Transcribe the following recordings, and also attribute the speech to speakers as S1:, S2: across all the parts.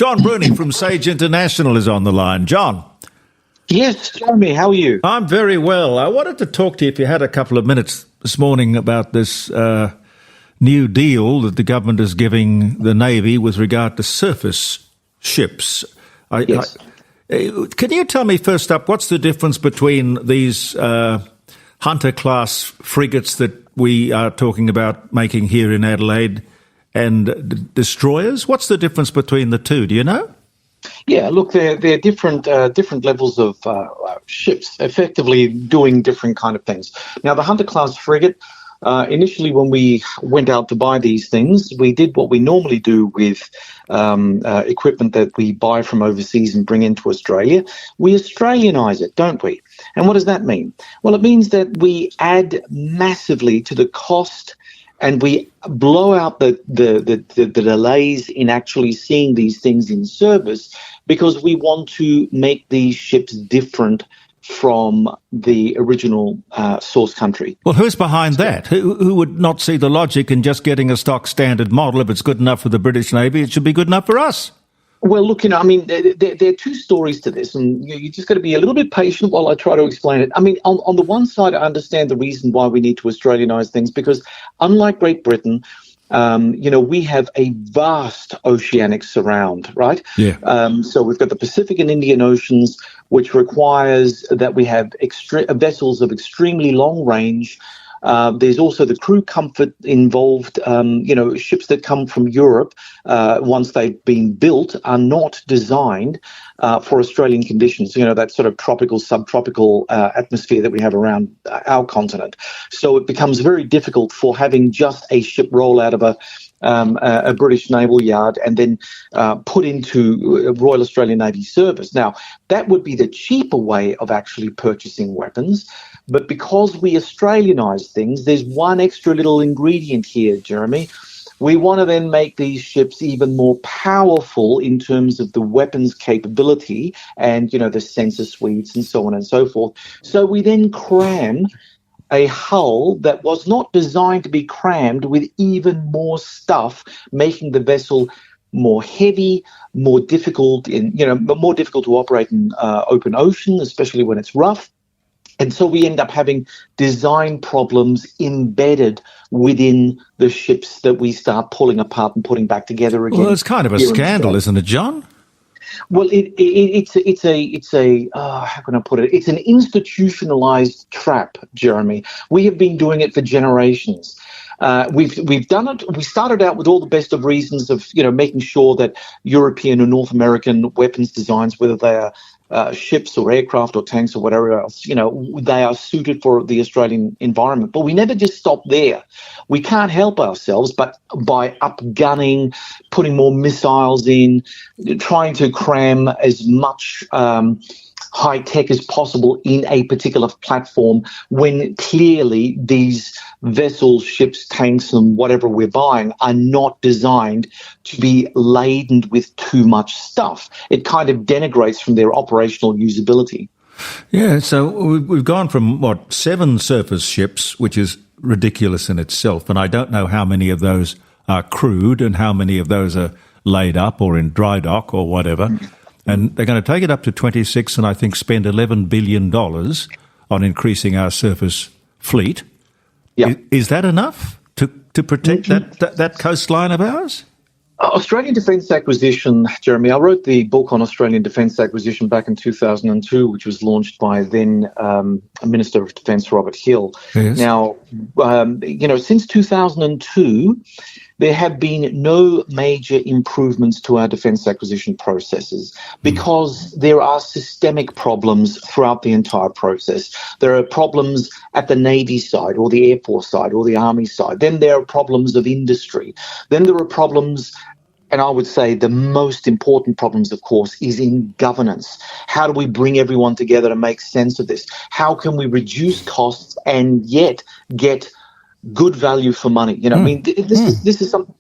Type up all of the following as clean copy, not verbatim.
S1: John Bruni from Sage International is on the line. John.
S2: Yes, Jeremy, how are you?
S1: I'm very well. I wanted to talk to you, if you had a couple of minutes this morning, about this new deal that the government is giving the Navy with regard to surface ships.
S2: Yes.
S1: Can you tell me first up, what's the difference between these Hunter-class frigates that we are talking about making here in Adelaide and destroyers? What's the difference between the two? Do you know?
S2: Yeah, look, they're different levels of ships, effectively doing different kind of things. Now, the Hunter-class frigate, initially when we went out to buy these things, we did what we normally do with equipment that we buy from overseas and bring into Australia. We Australianise it, don't we? And what does that mean? Well, it means that we add massively to the cost and we blow out the delays in actually seeing these things in service because we want to make these ships different from the original source country.
S1: Well, who's behind that? Who would not see the logic in just getting a stock standard model? If it's good enough for the British Navy, it should be good enough for us.
S2: Well, look, I mean, there are two stories to this, and you just got to be a little bit patient while I try to explain it. I mean, on the one side, I understand the reason why we need to Australianise things, because unlike Great Britain, we have a vast oceanic surround, right?
S1: Yeah.
S2: So we've got the Pacific and Indian Oceans, which requires that we have vessels of extremely long range. There's also the crew comfort involved. Ships that come from Europe, once they've been built, are not designed for Australian conditions, that sort of tropical, subtropical atmosphere that we have around our continent. So it becomes very difficult for having just a ship roll out of a British naval yard and then put into Royal Australian Navy service. Now, that would be the cheaper way of actually purchasing weapons. But because we Australianise things, there's one extra little ingredient here, Jeremy. We want to then make these ships even more powerful in terms of the weapons capability and, the sensor suites and so on and so forth. So we then cram a hull that was not designed to be crammed with even more stuff, making the vessel more heavy, more difficult to operate in open ocean, especially when it's rough. And so we end up having design problems embedded within the ships that we start pulling apart and putting back together again.
S1: Well, it's kind of a scandal, isn't it, John?
S2: Well, it's a how can I put it? It's an institutionalized trap, Jeremy. We have been doing it for generations. We've done it. We started out with all the best of reasons of making sure that European or North American weapons designs, whether they are ships or aircraft or tanks or whatever else, they are suited for the Australian environment. But we never just stop there. We can't help ourselves but by upgunning, putting more missiles in, trying to cram as much high tech as possible in a particular platform when clearly these vessels, ships, tanks and whatever we're buying are not designed to be laden with too much stuff. It kind of denigrates from their operational usability.
S1: Yeah, so we've gone from, 7 surface ships, which is ridiculous in itself, and I don't know how many of those are crewed and how many of those are laid up or in dry dock or whatever. And they're going to take it up to 26 and I think spend $11 billion on increasing our surface fleet.
S2: Yeah.
S1: Is that enough to protect that coastline of ours?
S2: Australian Defence Acquisition, Jeremy, I wrote the book on Australian Defence Acquisition back in 2002, which was launched by then Minister of Defence Robert Hill.
S1: Yes.
S2: Now, since 2002, there have been no major improvements to our defence acquisition processes because there are systemic problems throughout the entire process. There are problems at the Navy side or the Air Force side or the Army side. Then there are problems of industry. Then there are problems, and I would say the most important problems, of course, is in governance. How do we bring everyone together to make sense of this? How can we reduce costs and yet get good value for money? I mean, this is something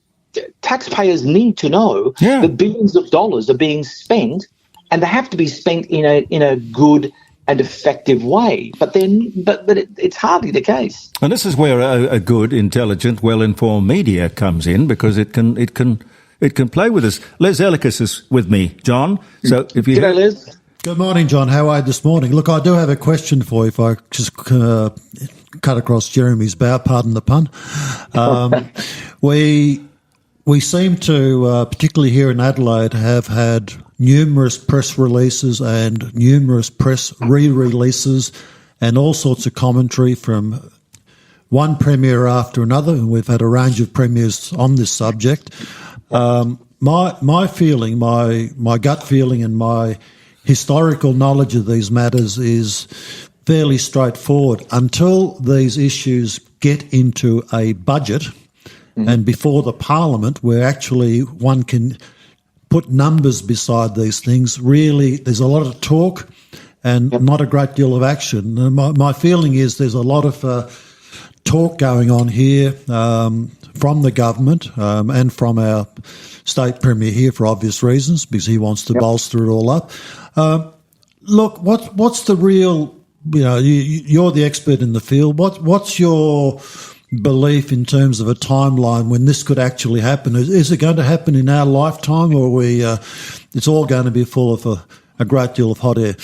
S2: taxpayers need to know that billions of dollars are being spent, and they have to be spent in a good and effective way. But it's hardly the case.
S1: And this is where a good, intelligent, well-informed media comes in, because it can it can play with us. Les Ellicus is with me, John. So if you
S2: G'day, Les.
S3: Good morning, John. How are you this morning? Look, I do have a question for you if I just cut across Jeremy's bow, pardon the pun. We seem to, particularly here in Adelaide, have had numerous press releases and numerous press re-releases and all sorts of commentary from one premier after another, and we've had a range of premiers on this subject. My feeling, my gut feeling and my historical knowledge of these matters is fairly straightforward. Until these issues get into a budget and before the Parliament, where actually one can put numbers beside these things, really there's a lot of talk and not a great deal of action. And my feeling is there's a lot of talk going on here from the government and from our state premier here for obvious reasons, because he wants to bolster it all up. Look, what's the real, you're the expert in the field. What's your belief in terms of a timeline when this could actually happen? Is it going to happen in our lifetime, or it's all going to be full of a great deal of hot air?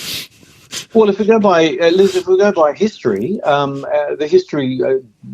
S2: Well, if we go by Liz, if we go by history, the history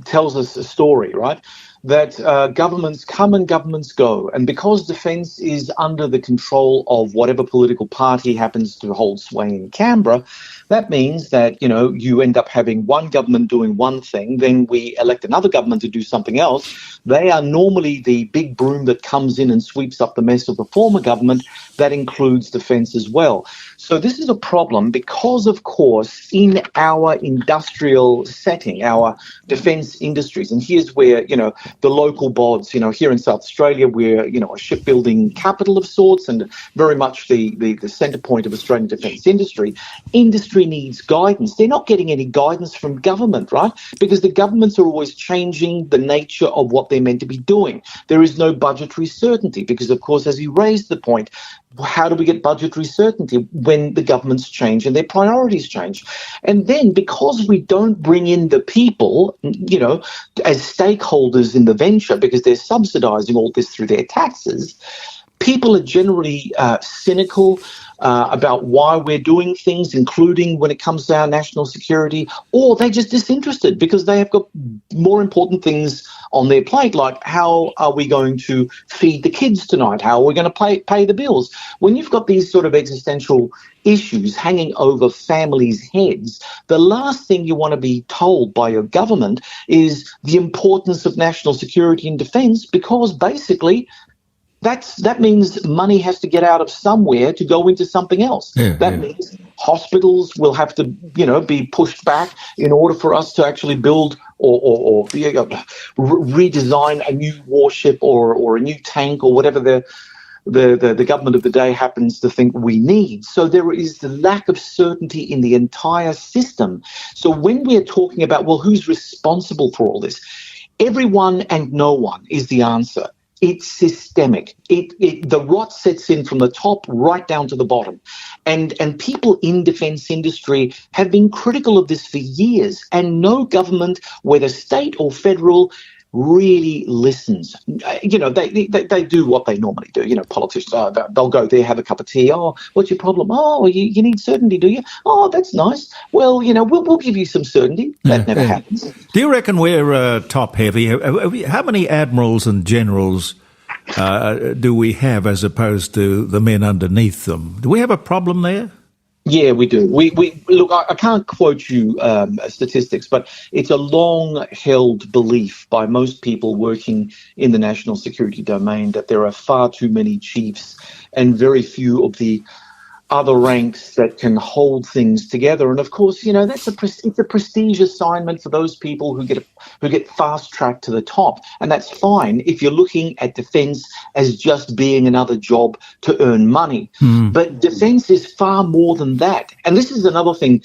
S2: tells us a story, right? That governments come and governments go. And because defence is under the control of whatever political party happens to hold sway in Canberra, that means that, you end up having one government doing one thing, then we elect another government to do something else. They are normally the big broom that comes in and sweeps up the mess of the former government. That includes defence as well. So this is a problem because, of course, in our industrial setting, our defence industries, and here's where, the local bods, here in South Australia, we're, a shipbuilding capital of sorts and very much the centre point of Australian defence industry. Industry needs guidance. They're not getting any guidance from government, right? Because the governments are always changing the nature of what they're meant to be doing. There is no budgetary certainty because, of course, as you raised the point, how do we get budgetary certainty when the governments change and their priorities change? And then because we don't bring in the people, as stakeholders in the venture, because they're subsidising all this through their taxes, people are generally cynical about why we're doing things, including when it comes to our national security, or they're just disinterested because they have got more important things on their plate, like how are we going to feed the kids tonight? How are we going to pay the bills? When you've got these sort of existential issues hanging over families' heads, the last thing you want to be told by your government is the importance of national security and defence, because basically that means money has to get out of somewhere to go into something else. That means hospitals will have to, be pushed back in order for us to actually build or redesign a new warship or a new tank or whatever the government of the day happens to think we need. So there is the lack of certainty in the entire system. So when we're talking about, well, who's responsible for all this? Everyone and no one is the answer. It's systemic. The rot sets in from the top right down to the bottom. And people in defence industry have been critical of this for years, and no government, whether state or federal, really listens. They do what they normally do. Politicians, they'll go there, have a cup of tea. Oh, what's your problem? Oh, you need certainty, do you? Oh, that's nice. Well, we'll give you some certainty. That never happens.
S1: Do you reckon we're top heavy? How many admirals and generals do we have as opposed to the men underneath them? Do we have a problem there?
S2: Yeah, we do. We look. I can't quote you statistics, but it's a long-held belief by most people working in the national security domain that there are far too many chiefs and very few of the other ranks that can hold things together. And of course, it's a prestige assignment for those people who get fast tracked to the top, and that's fine if you're looking at defence as just being another job to earn money. But defence is far more than that. And this is another thing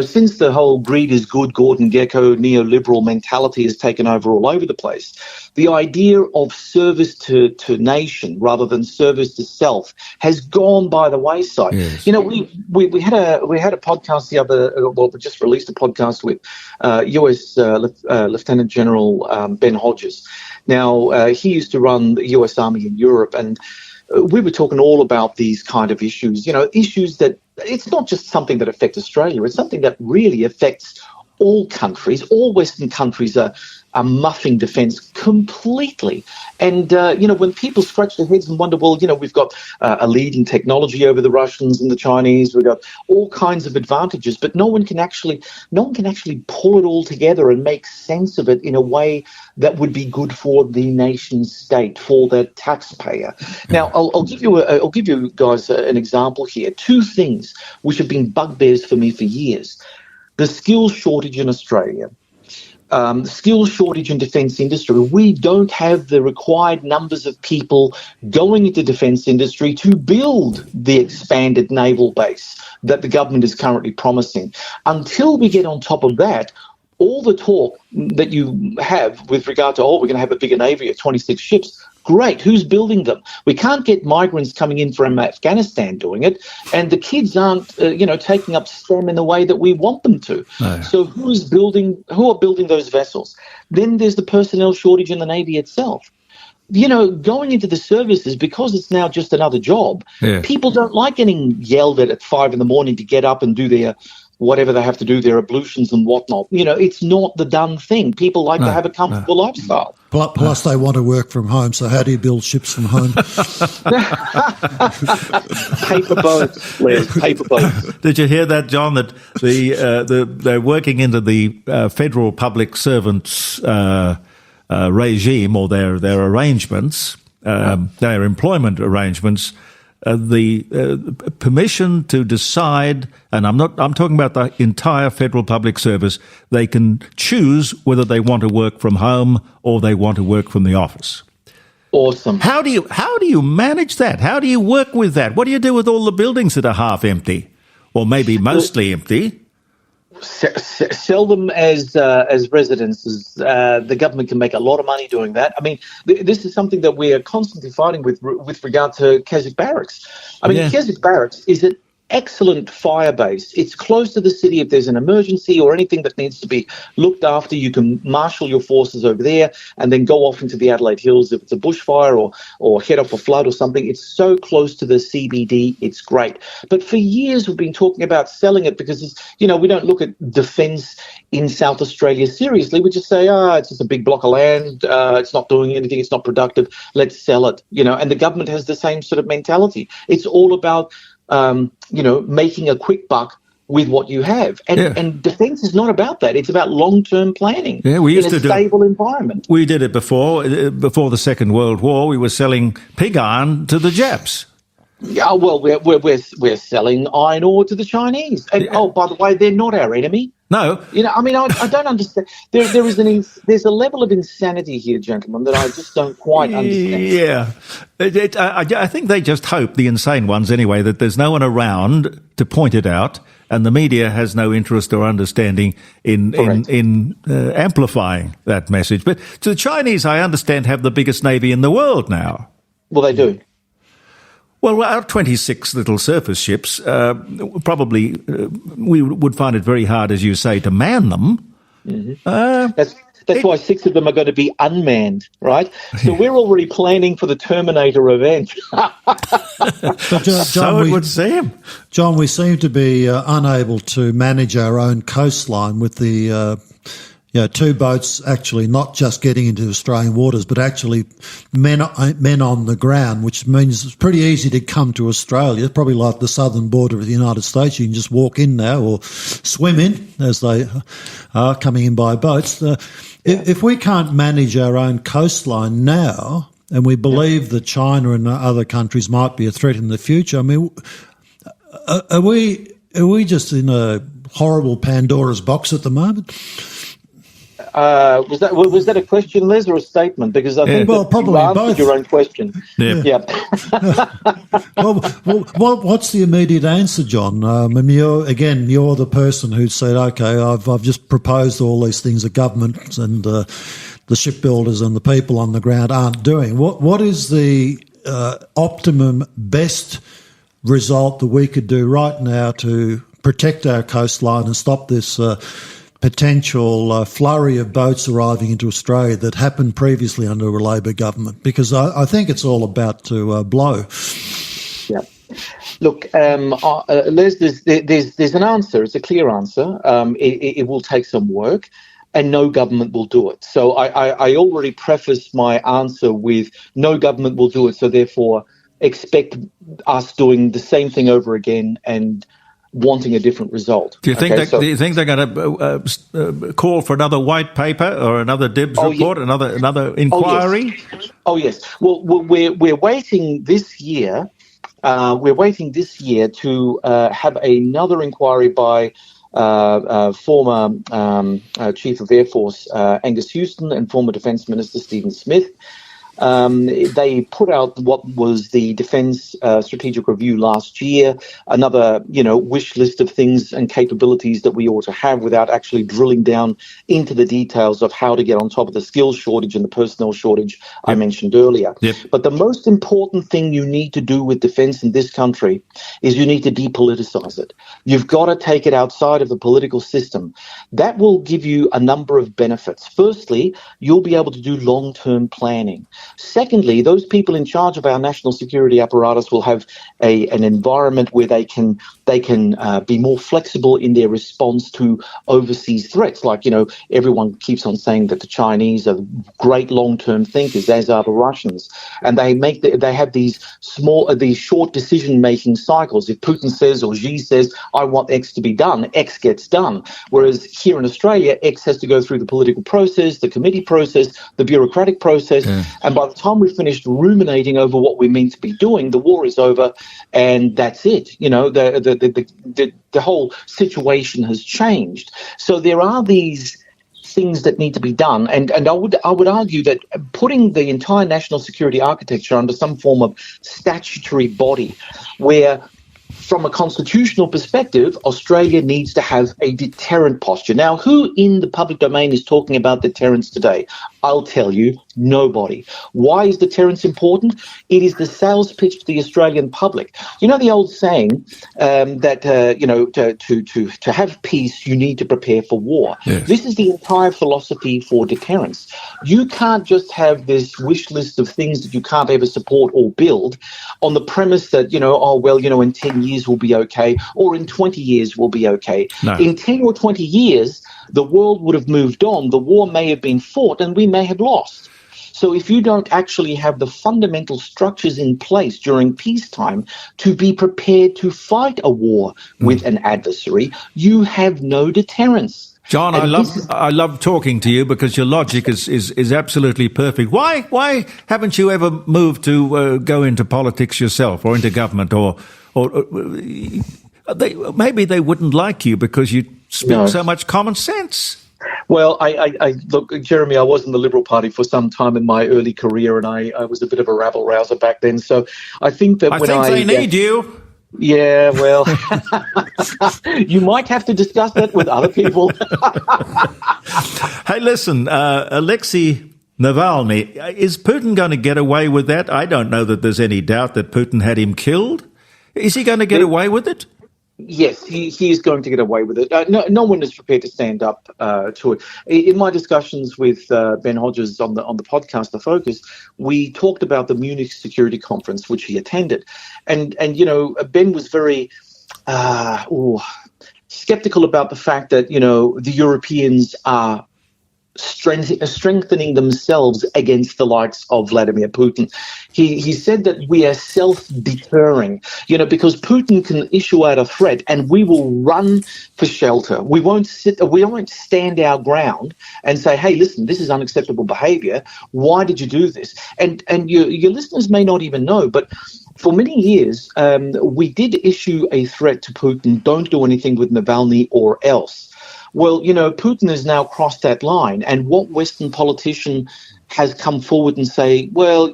S2: since the whole greed is good, Gordon Gekko neoliberal mentality has taken over all over the place, the idea of service to nation rather than service to self has gone by the wayside.
S1: Yes.
S2: We had a podcast we just released a podcast with US Lieutenant General Ben Hodges. Now, he used to run the US Army in Europe, and we were talking all about these kind of issues, issues that it's not just something that affects Australia, it's something that really affects all countries. All Western countries are muffing defence completely. And, when people scratch their heads and wonder, well, we've got a leading technology over the Russians and the Chinese, we've got all kinds of advantages, but no one can actually pull it all together and make sense of it in a way that would be good for the nation state, for the taxpayer. Now, I'll give you guys an example here. Two things which have been bugbears for me for years. The skills shortage in Australia, skills shortage in defence industry. We don't have the required numbers of people going into defence industry to build the expanded naval base that the government is currently promising. Until we get on top of that, all the talk that you have with regard to, we're going to have a bigger navy of 26 ships, great. Who's building them? We can't get migrants coming in from Afghanistan doing it, and the kids aren't, taking up STEM in the way that we want them to. No. So who are building those vessels? Then there's the personnel shortage in the Navy itself. Going into the services, because it's now just another job, people don't like getting yelled at 5 a.m. to get up and do their whatever they have to do, their ablutions and whatnot. It's not the done thing. People like to have a comfortable lifestyle.
S3: Plus they want to work from home, so how do you build ships from home?
S2: Paper boats, Les, paper boats.
S1: Did you hear that, John, that they're working into the federal public servants regime, or their arrangements, their employment arrangements, the permission to decide, and I'm talking about the entire federal public service. They can choose whether they want to work from home or they want to work from the office.
S2: Awesome.
S1: How do you manage that? How do you work with that? What do you do with all the buildings that are half empty, or maybe mostly empty?
S2: Sell them as residences. The government can make a lot of money doing that. I mean, this is something that we are constantly fighting with regard to Keswick Barracks. I mean, Keswick Barracks is an excellent fire base. It's close to the city. If there's an emergency or anything that needs to be looked after, you can marshal your forces over there and then go off into the Adelaide Hills if it's a bushfire or head off a flood or something. It's so close to the CBD. It's great. But for years we've been talking about selling it because, we don't look at defence in South Australia seriously. We just say, it's just a big block of land. It's not doing anything. It's not productive. Let's sell it. And the government has the same sort of mentality. It's all about making a quick buck with what you have. And defence is not about that. It's about long-term planning in a stable environment.
S1: We did it before the Second World War. We were selling pig iron to the Japs.
S2: Yeah, well, we're selling iron ore to the Chinese. And, by the way, they're not our enemy.
S1: No.
S2: I don't understand. There's a level of insanity here, gentlemen, that I just don't quite understand.
S1: Yeah. I think they just hope, the insane ones anyway, that there's no one around to point it out, and the media has no interest or understanding in amplifying that message. But to the Chinese, I understand, have the biggest navy in the world now.
S2: Well, they do.
S1: Well, our 26 little surface ships, probably we would find it very hard, as you say, to man them.
S2: Mm-hmm. That's why 6 of them are going to be unmanned, right? So we're already planning for the Terminator event.
S1: So it would seem.
S3: John, we seem to be unable to manage our own coastline with the 2 boats actually not just getting into Australian waters, but actually men on the ground, which means it's pretty easy to come to Australia. It's probably like the southern border of the United States. You can just walk in now or swim in, as they are coming in by boats. If we can't manage our own coastline now, and we believe that China and other countries might be a threat in the future, I mean, are we just in a horrible Pandora's box at the moment?
S2: Was that a question, Les, or a statement? Because I think
S3: probably
S2: you answered
S3: both.
S2: your own question.
S1: Yeah.
S3: What's the immediate answer, John? And you're the person who said, okay, I've just proposed all these things that government and the shipbuilders and the people on the ground aren't doing. What is the optimum best result that we could do right now to protect our coastline and stop this potential flurry of boats arriving into Australia that happened previously under a Labor government? Because I think it's all about to blow.
S2: Yeah. Look, Les, there's an answer. It's a clear answer. It will take some work, and no government will do it. So I already prefaced my answer with no government will do it, so therefore expect us doing the same thing over again and wanting a different result.
S1: Do you think they're going to call for another white paper or another Dibs report, another inquiry?
S2: Oh yes. Well, we're waiting this year. We're waiting this year to have another inquiry by former Chief of Air Force Angus Houston and former Defence Minister Stephen Smith. They put out what was the Defence Strategic Review last year, another, wish list of things and capabilities that we ought to have without actually drilling down into the details of how to get on top of the skills shortage and the personnel shortage I mentioned earlier.
S1: Yep.
S2: But the most important thing you need to do with defence in this country is you need to depoliticise it. You've got to take it outside of the political system. That will give you a number of benefits. Firstly, you'll be able to do long-term planning. Secondly, those people in charge of our national security apparatus will have an environment where they can be more flexible in their response to overseas threats. Like, everyone keeps on saying that the Chinese are great long-term thinkers, as are the Russians, and they have these short decision-making cycles. If Putin says or Xi says, I want X to be done, X gets done. Whereas here in Australia, X has to go through the political process, the committee process, the bureaucratic process, and by the time we've finished ruminating over what we're meant to be doing, the war is over, and that's it. The whole situation has changed. So there are these things that need to be done, and I would argue that putting the entire national security architecture under some form of statutory body, where from a constitutional perspective, Australia needs to have a deterrent posture. Now, who in the public domain is talking about deterrence today? I'll tell you, nobody. Why is deterrence important? It is the sales pitch to the Australian public. You know the old saying that to have peace, you need to prepare for war. Yes. This is the entire philosophy for deterrence. You can't just have this wish list of things that you can't ever support or build on the premise that, in 10 years we'll be okay, or in 20 years we'll be okay. No. In 10 or 20 years, the world would have moved on. The war may have been fought and we may have lost. So if you don't actually have the fundamental structures in place during peacetime to be prepared to fight a war with an adversary, you have no deterrence.
S1: John, I love talking to you because your logic is absolutely perfect. Why haven't you ever moved to go into politics yourself or into government or maybe they wouldn't like you because you speak so much common sense.
S2: Well, I look, Jeremy, I was in the Liberal Party for some time in my early career, and I was a bit of a rabble-rouser back then. So I think that
S1: they need you.
S2: Yeah, well, you might have to discuss that with other people.
S1: Hey, listen, Alexei Navalny, is Putin going to get away with that? I don't know that there's any doubt that Putin had him killed. Is he going to get away with it?
S2: Yes, he is going to get away with it. No one is prepared to stand up to it. In my discussions with Ben Hodges on the podcast, The Focus, we talked about the Munich Security Conference, which he attended, and Ben was very skeptical about the fact that the Europeans are strengthening themselves against the likes of Vladimir Putin. He said that we are self-deterring, because Putin can issue out a threat and we will run for shelter. We won't stand our ground and say, hey, listen, this is unacceptable behavior. Why did you do this? And your listeners may not even know, but for many years, we did issue a threat to Putin, don't do anything with Navalny or else. Well, Putin has now crossed that line. And what Western politician has come forward and say, well,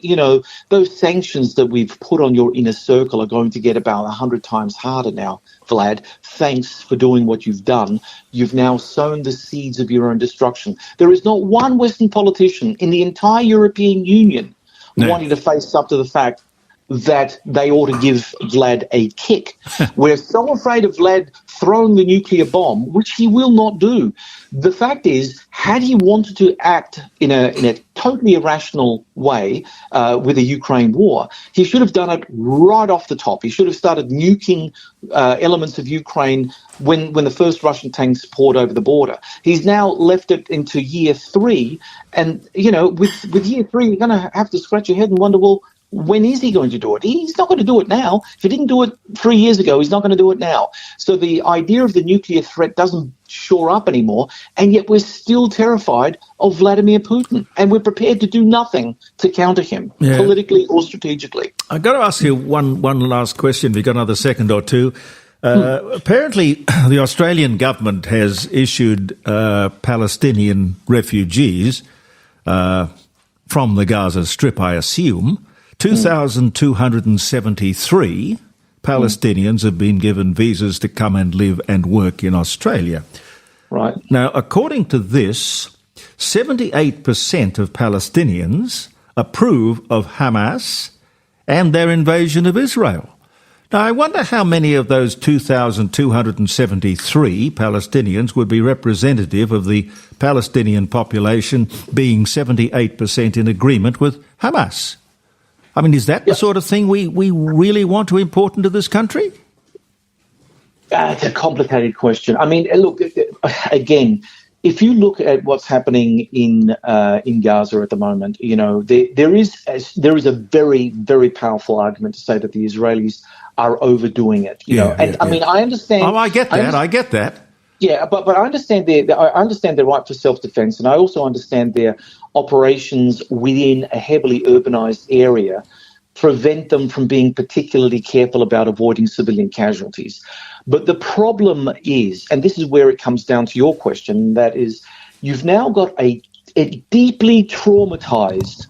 S2: those sanctions that we've put on your inner circle are going to get about 100 times harder now, Vlad. Thanks for doing what you've done. You've now sown the seeds of your own destruction. There is not one Western politician in the entire European Union wanting to face up to the fact that they ought to give Vlad a kick. We're so afraid of Vlad throwing the nuclear bomb, which he will not do. The fact is, had he wanted to act in a totally irrational way with the Ukraine war, he should have done it right off the top. He should have started nuking elements of Ukraine when the first Russian tanks poured over the border. He's now left it into year 3, and with year 3, you're going to have to scratch your head and wonder, well, when is he going to do it? He's not going to do it now. If he didn't do it 3 years ago, he's not going to do it now. So the idea of the nuclear threat doesn't shore up anymore, and yet we're still terrified of Vladimir Putin, and we're prepared to do nothing to counter him, politically or strategically.
S1: I've got to ask you one last question. We've got another second or two. Apparently, the Australian government has issued Palestinian refugees from the Gaza Strip, I assume, 2,273 Palestinians have been given visas to come and live and work in Australia.
S2: Right.
S1: Now, according to this, 78% of Palestinians approve of Hamas and their invasion of Israel. Now, I wonder how many of those 2,273 Palestinians would be representative of the Palestinian population being 78% in agreement with Hamas. I mean, is that the sort of thing we really want to import into this country?
S2: It's a complicated question. I mean, look, again, if you look at what's happening in Gaza at the moment, there is a very, very powerful argument to say that the Israelis are overdoing it. I mean, I understand.
S1: Oh, I get that.
S2: Yeah, but I understand their right for self-defense, and I also understand their operations within a heavily urbanized area prevent them from being particularly careful about avoiding civilian casualties. But the problem is, and this is where it comes down to your question, that is, you've now got a deeply traumatized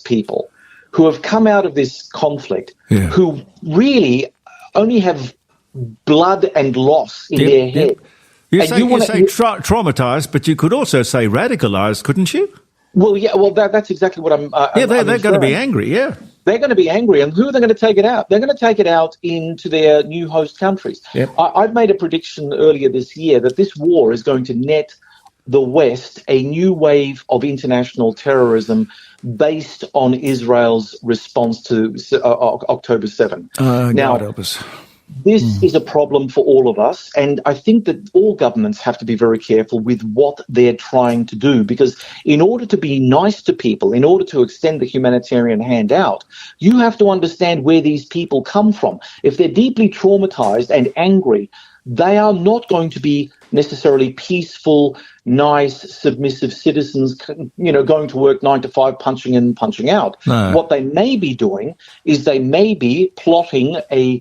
S2: people who have come out of this conflict, who really only have blood and loss in their head.
S1: You say traumatized, but you could also say radicalized, couldn't you?
S2: Well, yeah. Well, that's exactly what I'm.
S1: They're going to be angry. Yeah,
S2: they're going to be angry, and who are they going to take it out? They're going to take it out into their new host countries.
S1: Yep.
S2: I've made a prediction earlier this year that this war is going to net the West a new wave of international terrorism based on Israel's response to October 7.
S1: Now, God help us.
S2: This is a problem for all of us, and I think that all governments have to be very careful with what they're trying to do, because in order to be nice to people, in order to extend the humanitarian hand out, you have to understand where these people come from. If they're deeply traumatized and angry, they are not going to be necessarily peaceful, nice, submissive citizens, going to work 9 to 5, punching in and punching out.
S1: No.
S2: What they may be doing is they may be plotting a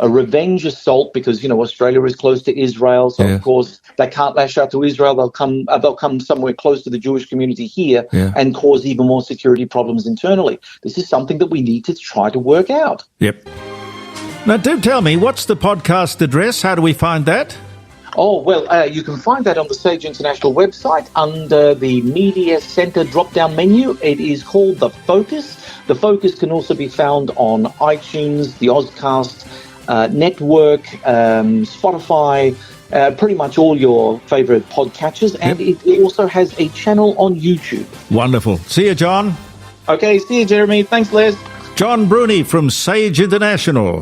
S2: revenge assault, because Australia is close to Israel, so of course they can't lash out to Israel. They'll come somewhere close to the Jewish community here and cause even more security problems internally. This is something that we need to try to work out.
S1: Yep. Now, do tell me, what's the podcast address? How do we find that?
S2: Oh, well, you can find that on the Sage International website under the Media Centre drop-down menu. It is called The Focus. The Focus can also be found on iTunes, the Ozcast network, Spotify, pretty much all your favourite podcatchers, and it also has a channel on YouTube.
S1: Wonderful. See you, John.
S2: Okay, see you, Jeremy. Thanks, Les.
S1: John Bruni from Sage International.